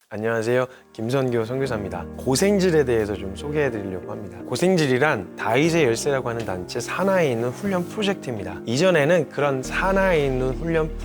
안녕하세요. 김선교 선교사입니다. 고생질에 대해서 좀 소개해 드리려고 합니다. 고생질이란 다윗의 열쇠라고 하는 단체 산하에 있는 훈련 프로젝트입니다. 이전에는 그런 산하에 있는 훈련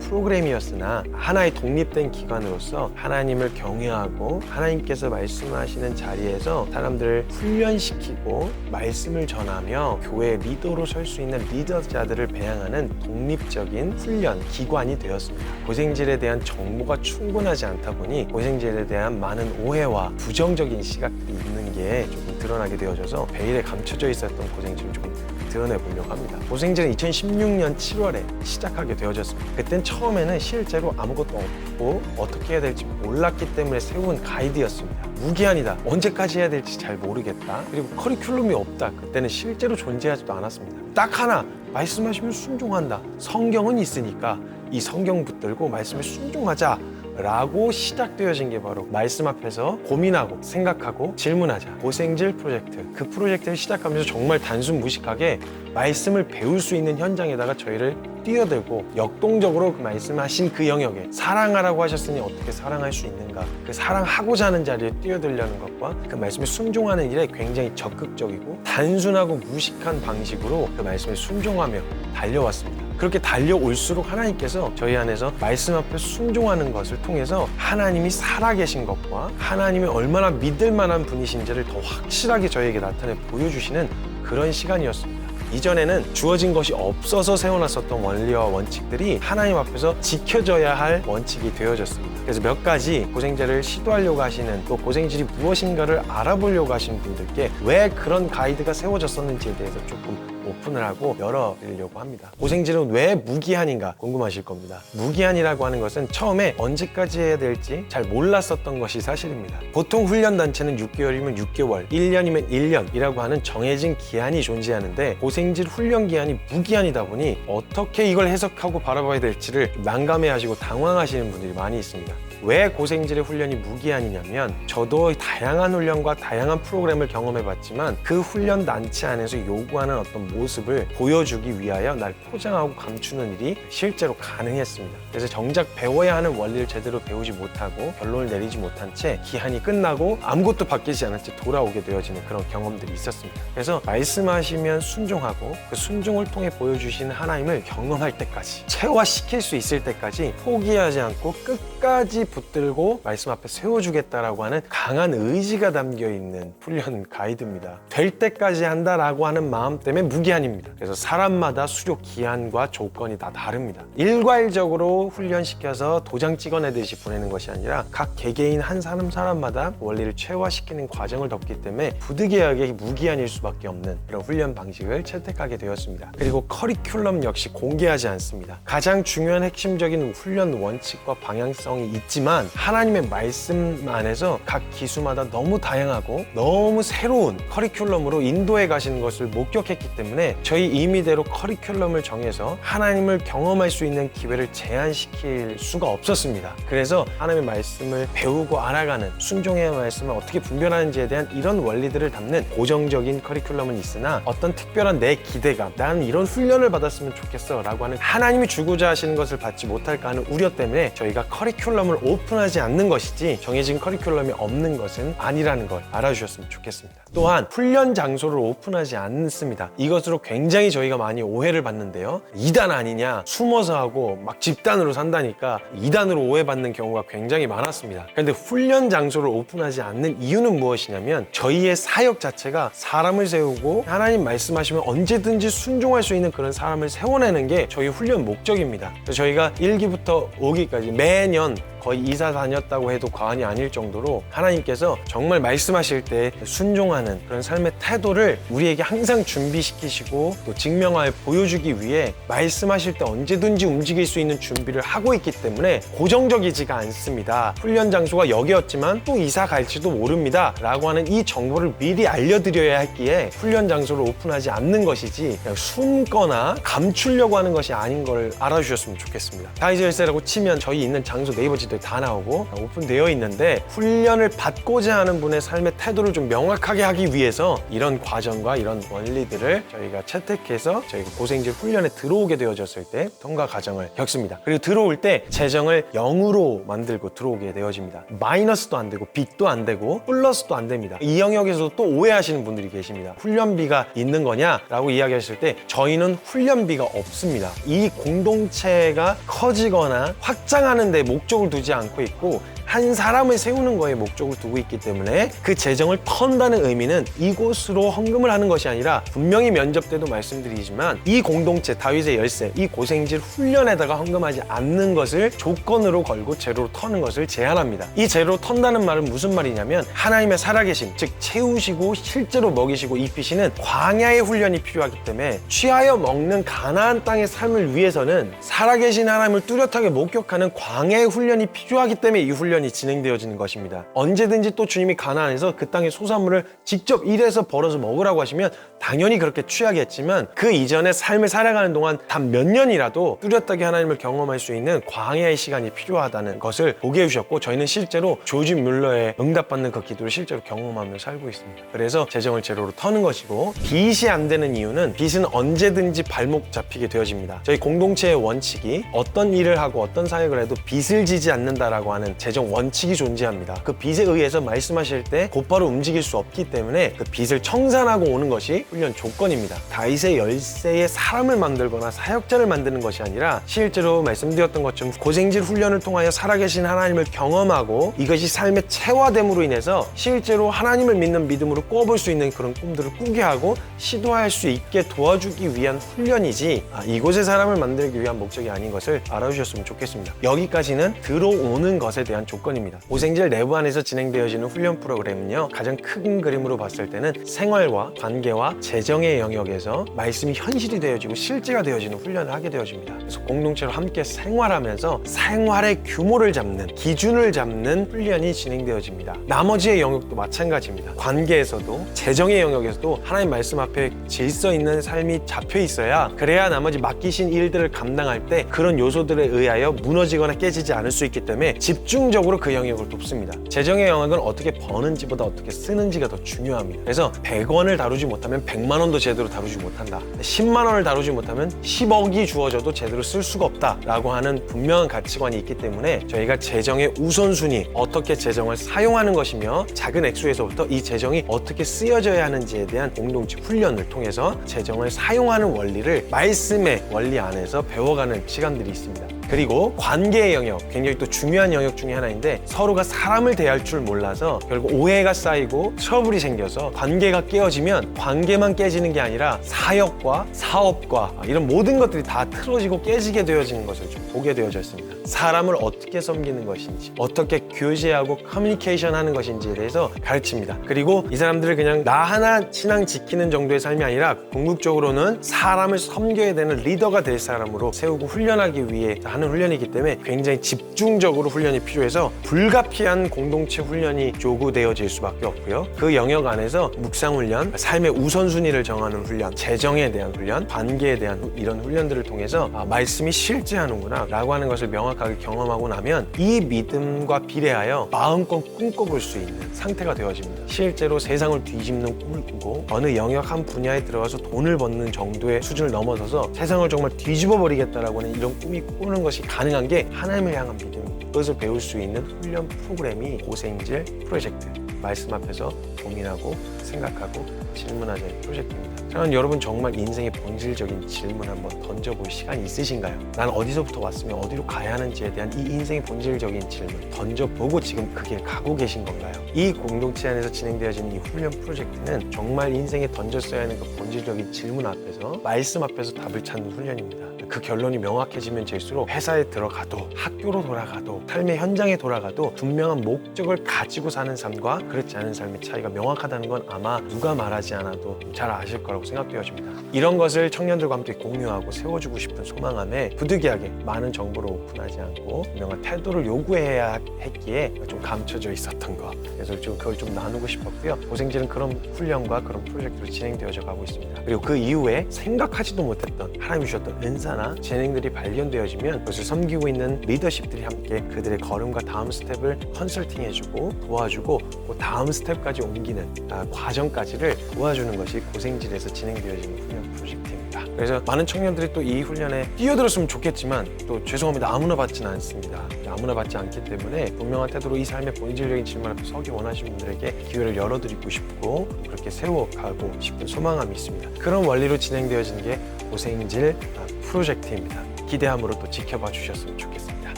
프로그램이었으나 하나의 독립된 기관으로서 하나님을 경외하고 하나님께서 말씀하시는 자리에서 사람들을 훈련시키고 말씀을 전하며 교회 리더로 설 수 있는 리더자들을 배양하는 독립적인 훈련 기관이 되었습니다. 고생질에 대한 정보가 충분하지 않다 보니 고생질에 대한 많은 오해와 부정적인 시각들이 있는 게 조금 드러나게 되어져서 베일에 감춰져 있었던 고생질을 조금 드러내보려고 합니다. 고생질은 2016년 7월에 시작하게 되어졌습니다. 그땐 처음에는 실제로 아무것도 없고 어떻게 해야 될지 몰랐기 때문에 세운 가이드였습니다. 무기한이다. 언제까지 해야 될지 잘 모르겠다. 그리고 커리큘럼이 없다. 그때는 실제로 존재하지도 않았습니다. 딱 하나, 말씀하시면 순종한다. 성경은 있으니까 이 성경 붙들고 말씀에 순종하자 라고 시작되어진 게 바로 말씀 앞에서 고민하고 생각하고 질문하자 고생질 프로젝트. 그 프로젝트를 시작하면서 정말 단순 무식하게 말씀을 배울 수 있는 현장에다가 저희를 뛰어들고 역동적으로 그 말씀하신 그 영역에 사랑하라고 하셨으니 어떻게 사랑할 수 있는가, 그 사랑하고자 하는 자리에 뛰어들려는 것과 그 말씀에 순종하는 일에 굉장히 적극적이고 단순하고 무식한 방식으로 그 말씀에 순종하며 달려왔습니다. 그렇게 달려올수록 하나님께서 저희 안에서 말씀 앞에 순종하는 것을 통해서 하나님이 살아계신 것과 하나님이 얼마나 믿을 만한 분이신지를 더 확실하게 저희에게 나타내 보여주시는 그런 시간이었습니다. 이전에는 주어진 것이 없어서 세워놨었던 원리와 원칙들이 하나님 앞에서 지켜져야 할 원칙이 되어졌습니다. 그래서 몇 가지 고생질을 시도하려고 하시는, 또 고생질이 무엇인가를 알아보려고 하시는 분들께 왜 그런 가이드가 세워졌었는지에 대해서 조금 오픈을 하고 열어드리려고 합니다. 고생질은 왜 무기한인가 궁금하실 겁니다. 무기한이라고 하는 것은 처음에 언제까지 해야 될지 잘 몰랐었던 것이 사실입니다. 보통 훈련단체는 6개월이면 6개월, 1년이면 1년이라고 하는 정해진 기한이 존재하는데 고생질 훈련 기한이 무기한이다 보니 어떻게 이걸 해석하고 바라봐야 될지를 난감해하시고 당황하시는 분들이 많이 있습니다. 왜 고생질의 훈련이 무기한이냐면, 저도 다양한 훈련과 다양한 프로그램을 경험해봤지만 그 훈련 단체 안에서 요구하는 어떤 모습을 보여주기 위하여 날 포장하고 감추는 일이 실제로 가능했습니다. 그래서 정작 배워야 하는 원리를 제대로 배우지 못하고 결론을 내리지 못한 채 기한이 끝나고 아무것도 바뀌지 않은 채 돌아오게 되어지는 그런 경험들이 있었습니다. 그래서 말씀하시면 순종하고 그 순종을 통해 보여주시는 하나님을 경험할 때까지, 체화시킬 수 있을 때까지 포기하지 않고 끝까지 붙들고 말씀 앞에 세워주겠다라고 하는 강한 의지가 담겨있는 훈련 가이드입니다. 될 때까지 한다라고 하는 마음 때문에 무기한입니다. 그래서 사람마다 수료 기한과 조건이 다 다릅니다. 일괄적으로 훈련시켜서 도장 찍어내듯이 보내는 것이 아니라 각 개개인 한 사람마다 원리를 체화시키는 과정을 덮기 때문에 부득이하게 무기한일 수밖에 없는 그런 훈련 방식을 채택하게 되었습니다. 그리고 커리큘럼 역시 공개하지 않습니다. 가장 중요한 핵심적인 훈련 원칙과 방향성이 있지만 하나님의 말씀 안에서 각 기수마다 너무 다양하고 너무 새로운 커리큘럼으로 인도해 가시는 것을 목격했기 때문에 저희 임의대로 커리큘럼을 정해서 하나님을 경험할 수 있는 기회를 제한시킬 수가 없었습니다. 그래서 하나님의 말씀을 배우고 알아가는, 순종의 말씀을 어떻게 분별하는지에 대한 이런 원리들을 담는 고정적인 커리큘럼은 있으나 어떤 특별한 내 기대감, 나는 이런 훈련을 받았으면 좋겠어 라고 하는 하나님이 주고자 하시는 것을 받지 못할까 하는 우려 때문에 저희가 커리큘럼을 오픈하지 않는 것이지 정해진 커리큘럼이 없는 것은 아니라는 걸 알아주셨으면 좋겠습니다. 또한 훈련 장소를 오픈하지 않습니다. 이것으로 굉장히 저희가 많이 오해를 받는데요. 2단 아니냐, 숨어서 하고 막 집단으로 산다니까 2단으로 오해받는 경우가 굉장히 많았습니다. 그런데 훈련 장소를 오픈하지 않는 이유는 무엇이냐면, 저희의 사역 자체가 사람을 세우고 하나님 말씀하시면 언제든지 순종할 수 있는 그런 사람을 세워내는 게 저희 훈련 목적입니다. 그래서 저희가 1기부터 5기까지 매년 거의 이사 다녔다고 해도 과언이 아닐 정도로 하나님께서 정말 말씀하실 때 순종하는 그런 삶의 태도를 우리에게 항상 준비시키시고 또 증명하여 보여주기 위해 말씀하실 때 언제든지 움직일 수 있는 준비를 하고 있기 때문에 고정적이지가 않습니다. 훈련 장소가 여기였지만 또 이사 갈지도 모릅니다 라고 하는 이 정보를 미리 알려드려야 했기에 훈련 장소를 오픈하지 않는 것이지 그냥 숨거나 감추려고 하는 것이 아닌 걸 알아주셨으면 좋겠습니다. 다윗의 열쇠라고 치면 저희 있는 장소 네이버 지도 것들이 다 나오고 오픈되어 있는데, 훈련을 받고자 하는 분의 삶의 태도를 좀 명확하게 하기 위해서 이런 과정과 이런 원리들을 저희가 채택해서 저희가 고생질 훈련에 들어오게 되어졌을 때 통과 과정을 겪습니다. 그리고 들어올 때 재정을 0으로 만들고 들어오게 되어집니다. 마이너스도 안 되고 빚도 안 되고 플러스도 안 됩니다. 이 영역에서도 또 오해하시는 분들이 계십니다. 훈련비가 있는 거냐라고 이야기하실 때 저희는 훈련비가 없습니다. 이 공동체가 커지거나 확장하는 데 목적을 두지 않고 있고, 한 사람을 세우는 거에 목적을 두고 있기 때문에 그 재정을 턴다는 의미는 이곳으로 헌금을 하는 것이 아니라, 분명히 면접 때도 말씀드리지만 이 공동체 다윗의 열쇠, 이 고생질 훈련에다가 헌금하지 않는 것을 조건으로 걸고 제로로 터는 것을 제한합니다. 이 제로로 턴다는 말은 무슨 말이냐면, 하나님의 살아계심, 즉 채우시고 실제로 먹이시고 입히시는 광야의 훈련이 필요하기 때문에, 취하여 먹는 가나안 땅의 삶을 위해서는 살아계신 하나님을 뚜렷하게 목격하는 광야의 훈련이 필요하기 때문에 이 훈련이 진행되어지는 것입니다. 언제든지 또 주님이 가나안에서 그 땅의 소산물을 직접 일해서 벌어서 먹으라고 하시면 당연히 그렇게 취하겠지만, 그 이전에 삶을 살아가는 동안 단 몇 년이라도 뚜렷하게 하나님을 경험할 수 있는 광야의 시간이 필요하다는 것을 보게 해주셨고, 저희는 실제로 조지 뮬러의 응답받는 그 기도를 실제로 경험하며 살고 있습니다. 그래서 재정을 제로로 터는 것이고, 빚이 안 되는 이유는 빚은 언제든지 발목 잡히게 되어집니다. 저희 공동체의 원칙이 어떤 일을 하고 어떤 사역을 해도 빚을 지지 않는다라고 하는 재정 원칙이 존재합니다. 그 빚에 의해서 말씀하실 때 곧바로 움직일 수 없기 때문에 그 빚을 청산하고 오는 것이 훈련 조건입니다. 다윗의 열쇠에 사람을 만들거나 사역자를 만드는 것이 아니라, 실제로 말씀드렸던 것처럼 고생질 훈련을 통하여 살아계신 하나님을 경험하고 이것이 삶의 체화됨으로 인해서 실제로 하나님을 믿는 믿음으로 꿔볼 수 있는 그런 꿈들을 꾸게 하고 시도할 수 있게 도와주기 위한 훈련이지, 이곳의 사람을 만들기 위한 목적이 아닌 것을 알아주셨으면 좋겠습니다. 여기까지는 들어오는 것에 대한 조건입니다. 고생질 내부 안에서 진행되어지는 훈련 프로그램은요, 가장 큰 그림으로 봤을 때는 생활과 관계와 재정의 영역에서 말씀이 현실이 되어지고 실제가 되어지는 훈련을 하게 되어집니다. 그래서 공동체로 함께 생활하면서 생활의 규모를 잡는, 기준을 잡는 훈련이 진행되어집니다. 나머지의 영역도 마찬가지입니다. 관계에서도 재정의 영역에서도 하나님 말씀 앞에 질서 있는 삶이 잡혀 있어야, 그래야 나머지 맡기신 일들을 감당할 때 그런 요소들에 의하여 무너지거나 깨지지 않을 수 있기 때문에 집중적으로 그 영역을 돕습니다. 재정의 영역은 어떻게 버는지보다 어떻게 쓰는지가 더 중요합니다. 그래서 100원을 다루지 못하면 100만 원도 제대로 다루지 못한다. 10만 원을 다루지 못하면 10억이 주어져도 제대로 쓸 수가 없다라고 하는 분명한 가치관이 있기 때문에, 저희가 재정의 우선순위, 어떻게 재정을 사용하는 것이며 작은 액수에서부터 이 재정이 어떻게 쓰여져야 하는지에 대한 공동체 훈련을 통해서 재정을 사용하는 원리를 말씀의 원리 안에서 배워가는 시간들이 있습니다. 그리고 관계의 영역, 굉장히 또 중요한 영역 중에 하나인데, 서로가 사람을 대할 줄 몰라서 결국 오해가 쌓이고 트러블이 생겨서 관계가 깨어지면 관계만 깨지는 게 아니라 사역과 사업과 이런 모든 것들이 다 틀어지고 깨지게 되어지는 것을 좀 보게 되어졌습니다. 사람을 어떻게 섬기는 것인지, 어떻게 교제하고 커뮤니케이션 하는 것인지에 대해서 가르칩니다. 그리고 이 사람들을 그냥 나 하나 신앙 지키는 정도의 삶이 아니라 궁극적으로는 사람을 섬겨야 되는 리더가 될 사람으로 세우고 훈련하기 위해 하는 훈련이기 때문에 굉장히 집중적으로 훈련이 필요해서 불가피한 공동체 훈련이 요구되어질 수밖에 없고요. 그 영역 안에서 묵상 훈련, 삶의 우선순위를 정하는 훈련, 재정에 대한 훈련, 관계에 대한 이런 훈련들을 통해서 말씀이 실제하는구나 라고 하는 것을 명확하게 경험하고 나면 이 믿음과 비례하여 마음껏 꿈꿔볼 수 있는 상태가 되어집니다. 실제로 세상을 뒤집는 꿈을 꾸고 어느 영역 한 분야에 들어가서 돈을 버는 정도의 수준을 넘어서서 세상을 정말 뒤집어 버리겠다라고 하는 이런 꿈이 꾸는 것이 가능한 게 하나님을 향한 믿음입니다. 그것을 배울 수 있는 훈련 프로그램이 고생질 프로젝트, 말씀 앞에서 고민하고 생각하고 질문하자의 프로젝트입니다. 저는 여러분 정말 인생의 본질적인 질문 한번 던져볼 시간이 있으신가요? 난 어디서부터 왔으면 어디로 가야 하는지에 대한 이 인생의 본질적인 질문 던져보고 지금 그 길 가고 계신 건가요? 이 공동체 안에서 진행되어지는 이 훈련 프로젝트는 정말 인생에 던졌어야 하는 그 본질적인 질문 앞에서, 말씀 앞에서 답을 찾는 훈련입니다. 그 결론이 명확해지면 될수록 회사에 들어가도 학교로 돌아가도 삶의 현장에 돌아가도 분명한 목적을 가지고 사는 삶과 그렇지 않은 삶의 차이가 명확하다는 건 아마 누가 말하지 않아도 잘 아실 거라고 생각되어집니다. 이런 것을 청년들과 함께 공유하고 세워주고 싶은 소망함에 부득이하게 많은 정보를 오픈하지 않고 분명한 태도를 요구해야 했기에 좀 감춰져 있었던 것, 그래서 좀 그걸 좀 나누고 싶었고요. 고생질은 그런 훈련과 그런 프로젝트로 진행되어져 가고 있습니다. 그리고 그 이후에 생각하지도 못했던 하나님이 주셨던 은사 하나하나 재능들이 발견되어지면 그것을 섬기고 있는 리더십들이 함께 그들의 걸음과 다음 스텝을 컨설팅해주고 도와주고 그 다음 스텝까지 옮기는 과정까지를 도와주는 것이 고생질에서 진행되어지는 훈련 프로젝트입니다. 그래서 많은 청년들이 또 이 훈련에 뛰어들었으면 좋겠지만 또 죄송합니다. 아무나 받지는 않습니다. 아무나 받지 않기 때문에 분명한 태도로 이 삶의 본질적인 질문 앞에 서기 원하시는 분들에게 기회를 열어드리고 싶고 그렇게 세워가고 싶은 소망감이 있습니다. 그런 원리로 진행되어지는 게 고생질 프로젝트입니다. 기대함으로 또 지켜봐 주셨으면 좋겠습니다.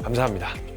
감사합니다.